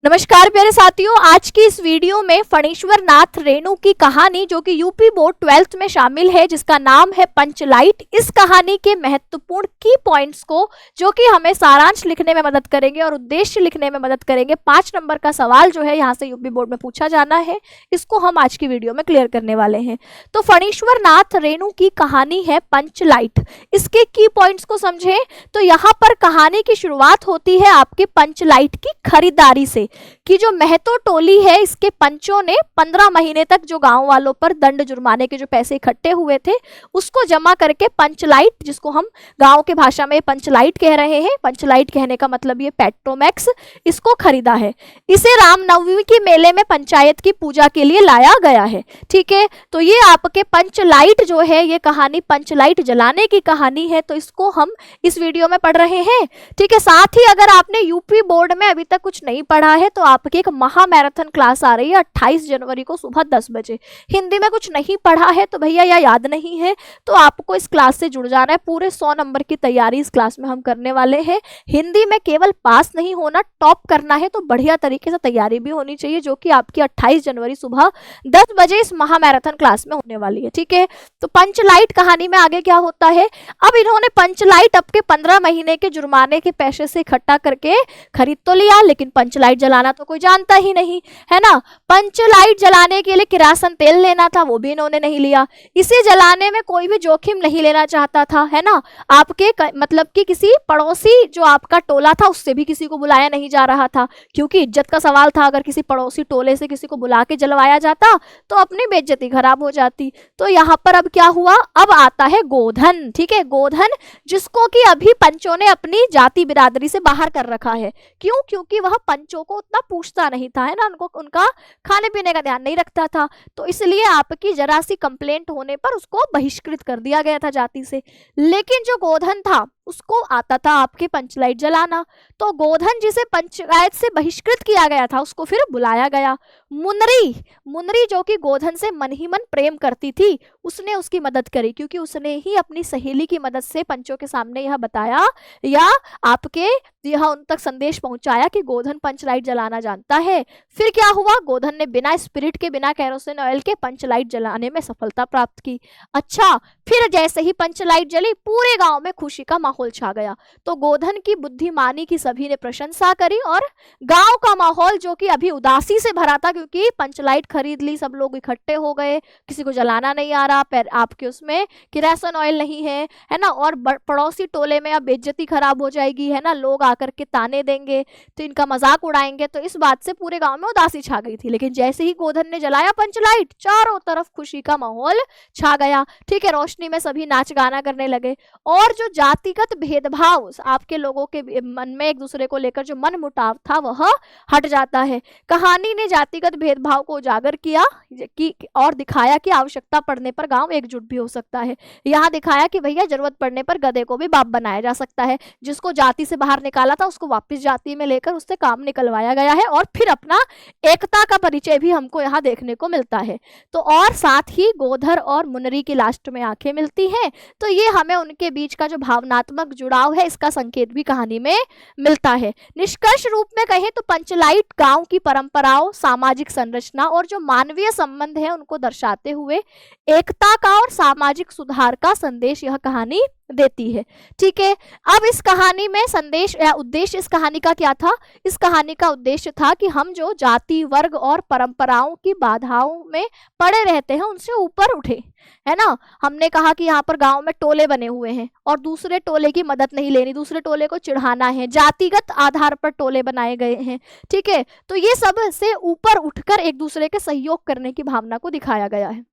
नमस्कार प्यारे साथियों, आज की इस वीडियो में फणीश्वर नाथ रेणु की कहानी जो कि यूपी बोर्ड 12th में शामिल है, जिसका नाम है पंचलाइट। इस कहानी के महत्वपूर्ण की पॉइंट्स को जो कि हमें सारांश लिखने में मदद करेंगे और उद्देश्य लिखने में मदद करेंगे। 5 नंबर का सवाल जो है यहाँ से यूपी बोर्ड में पूछा जाना है, इसको हम आज की वीडियो में क्लियर करने वाले हैं। तो फणीश्वर नाथ रेणु की कहानी है पंचलाइट। इसके की पॉइंट्स को समझें तो यहाँ पर कहानी की शुरुआत होती है आपके पंचलाइट की खरीदारी से, कि जो महतो टोली है इसके पंचों ने 15 महीने तक जो गांव वालों पर दंड जुर्माने के जो पैसे इकट्ठे हुए थे उसको जमा करके पंचलाइट, जिसको हम गांव के भाषा में पंचलाइट कह रहे हैं, पंचलाइट कहने का मतलब ये पेट्रोमैक्स, इसको खरीदा है। इसे रामनवमी के मेले में पंचायत की पूजा के लिए लाया गया है। ठीक है, तो ये आपके पंचलाइट जो है, ये कहानी पंचलाइट जलाने की कहानी है, तो इसको हम इस वीडियो में पढ़ रहे हैं। ठीक है, साथ ही अगर आपने यूपी बोर्ड में अभी तक कुछ नहीं पढ़ा है तो आपकी एक महा मैराथन क्लास आ रही है 28 जनवरी को सुबह 10 बजे। हिंदी में कुछ नहीं पढ़ा है तो भैया या याद नहीं है तो आपको इस क्लास से जुड़ जाना है। पूरे 100 नंबर की तैयारी इस क्लास में हम करने वाले हैं। हिंदी में केवल पास नहीं होना, टॉप करना है तो बढ़िया तरीके से तैयारी भी होनी चाहिए, जो कि आपकी 28 जनवरी सुबह 10 बजे इस महा मैराथन क्लास में होने वाली है। ठीक है, तो पंचलाइट कहानी में आगे क्या होता है। अब इन्होंने पंचलाइट आपके 15 महीने के जुर्माने के पैसे से इकट्ठा करके खरीद तो लिया, लेकिन पंचलाइट जलाना तो कोई जानता ही नहीं है ना। पंचलाइट जलाने के लिए किरासन तेल लेना था, वो भी इन्होंने नहीं लिया। इसे जलाने में कोई भी जोखिम नहीं लेना चाहता था, है ना। आपके मतलब कि किसी पड़ोसी जो आपका टोला था उससे भी किसी को बुलाया नहीं जा रहा था, क्योंकि इज्जत का सवाल था। अगर किसी पड़ोसी टोले से किसी को बुला के जलवाया जाता तो अपनी बेइज्जती खराब हो जाती। तो यहाँ पर अब क्या हुआ, अब आता है गोधन। ठीक है, गोधन जिसको कि अभी पंचों ने अपनी जाति बिरादरी से बाहर कर रखा है। क्यों? क्योंकि वह पंचों को उतना पूछता नहीं था, है ना, उनको उनका खाने पीने का ध्यान नहीं रखता था, तो इसलिए आपकी जरा सी कंप्लेंट होने पर उसको बहिष्कृत कर दिया गया था जाति से। लेकिन जो गोधन था उसको आता था आपके पंचलाइट जलाना, तो गोधन जिसे पंचायत से बहिष्कृत किया गया था उसको फिर बुलाया गया। मुनरी, मुनरी जो कि गोधन से मन ही मन प्रेम करती थी, उसने उसकी मदद करी, क्योंकि उसने ही अपनी सहेली की मदद से पंचों के सामने यह बताया या आपके यह उन तक संदेश पहुंचाया कि गोधन पंचलाइट जलाना जानता है। फिर क्या हुआ, गोधन ने बिना स्पिरिट के, बिना कैरोसिन ऑयल के पंचलाइट जलाने में सफलता प्राप्त की। अच्छा, फिर जैसे ही पंचलाइट जली पूरे गांव में खुशी का माहौल छा गया। तो गोधन की बुद्धिमानी की सभी ने प्रशंसा करी और गांव का माहौल जो कि अभी उदासी से भरा था, क्योंकि पंचलाइट खरीद ली, सब लोग इकट्ठे हो गए, किसी को जलाना नहीं आ रहा, आपके उसमें किरासन ऑयल नहीं है ना, और पड़ोसी टोले में अब बेइज्जती खराब हो जाएगी, है ना, लोग आकर के ताने देंगे तो इनका मजाक उड़ाएंगे, तो इस बात से पूरे गांव में उदासी छा गई थी। लेकिन जैसे ही गोधन ने जलाया पंचलाइट, चारों तरफ खुशी का माहौल छा गया। ठीक है, रोशनी में सभी नाच गाना करने लगे और जो जातिगत भेदभाव आपके लोगों के मन में एक दूसरे को लेकर जो मन मुटाव था वह हट जाता है। कहानी ने जातिगत भेदभाव को उजागर किया कि और दिखाया कि आवश्यकता पड़ने पर गांव एकजुट भी हो सकता है। यहाँ दिखाया कि भैया जरूरत पड़ने पर गधे को भी बाप बनाया जा सकता है। जिसको जाति से बाहर निकाला था उसको वापस जाति में लेकर उससे काम निकलवाया गया है, और फिर अपना एकता का परिचय भी हमको यहाँ देखने को मिलता है। तो और साथ ही गोधर और मुनरी की लास्ट में आंखें मिलती हैं, तो ये हमें उनके बीच का जो भावनात्मक जुड़ाव है इसका संकेत भी कहानी में मिलता है। निष्कर्ष रूप में कहें तो पंचलाइट गांव की परंपराओं, सामाजिक संरचना और जो मानवीय संबंध है उनको दर्शाते हुए एकता का और सामाजिक सुधार का संदेश यह कहानी देती है। ठीक है, अब इस कहानी में संदेश या उद्देश्य इस कहानी का क्या था। इस कहानी का उद्देश्य था कि हम जो जाति, वर्ग और परंपराओं की बाधाओं में पड़े रहते हैं उनसे ऊपर उठे, है ना। हमने कहा कि यहाँ पर गांव में टोले बने हुए हैं और दूसरे टोले की मदद नहीं लेनी, दूसरे टोले को चिढ़ाना है, जातिगत आधार पर टोले बनाए गए हैं। ठीक है, तो ये सब से ऊपर उठकर एक दूसरे के सहयोग करने की भावना को दिखाया गया है।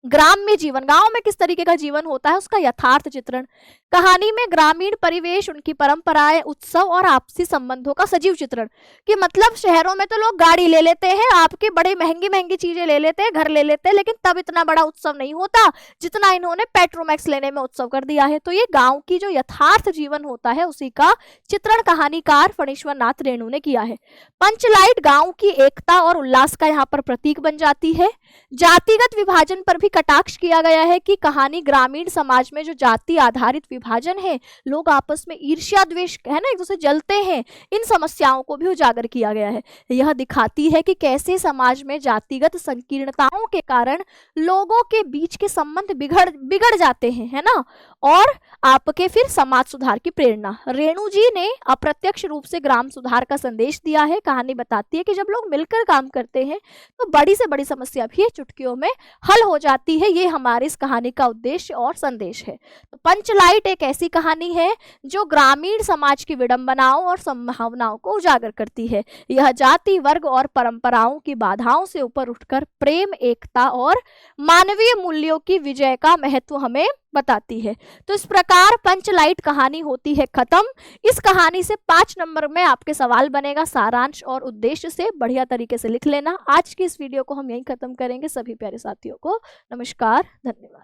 ग्राम्य जीवन, गांव में किस तरीके का जीवन होता है उसका यथार्थ चित्रण। कहानी में ग्रामीण परिवेश, उनकी परंपराएं, उत्सव और आपसी संबंधों का सजीव चित्रण। कि मतलब शहरों में तो लोग गाड़ी ले लेते हैं, आपकी बड़ी महंगी महंगी चीजें ले लेते हैं, घर ले लेते हैं, लेकिन तब इतना बड़ा उत्सव नहीं होता जितना इन्होंने पेट्रोमैक्स लेने में उत्सव कर दिया है। तो ये गाँव की जो यथार्थ जीवन होता है उसी का चित्रण कहानीकार फणीश्वर नाथ रेणु ने किया है। पंचलाइट गाँव की एकता और उल्लास का यहाँ पर प्रतीक बन जाती है। जातिगत विभाजन पर भी कटाक्ष किया गया है कि कहानी ग्रामीण समाज में जो जाति आधारित विभाजन है, लोग आपस में ईर्ष्या द्वेष है ना, एक दूसरे जलते हैं, इन समस्याओं को भी उजागर किया गया है। यह दिखाती है कि कैसे समाज में जातिगत संकीर्णताओं के कारण लोगों के बीच के संबंध बिगड़ जाते हैं, है ना, और आपके फिर समाज सुधार की प्रेरणा। रेणु जी ने अप्रत्यक्ष रूप से ग्राम सुधार का संदेश दिया है। कहानी बताती है कि जब लोग मिलकर काम करते हैं तो बड़ी से बड़ी समस्या भी चुटकियों में हल हो जाती है। ये हमारी इस कहानी का उद्देश्य और संदेश है। तो पंचलाइट एक ऐसी कहानी है जो ग्रामीण समाज की विडंबनाओं और संभावनाओं को उजागर करती है। यह जाति, वर्ग और परंपराओं की बाधाओं से ऊपर उठकर प्रेम, एकता और मानवीय मूल्यों की विजय का महत्व हमें बताती है। तो इस प्रकार पंचलाइट कहानी होती है खत्म। इस कहानी से 5 नंबर में आपके सवाल बनेगा, सारांश और उद्देश्य से बढ़िया तरीके से लिख लेना। आज की इस वीडियो को हम यहीं खत्म करेंगे। सभी प्यारे साथियों को नमस्कार, धन्यवाद।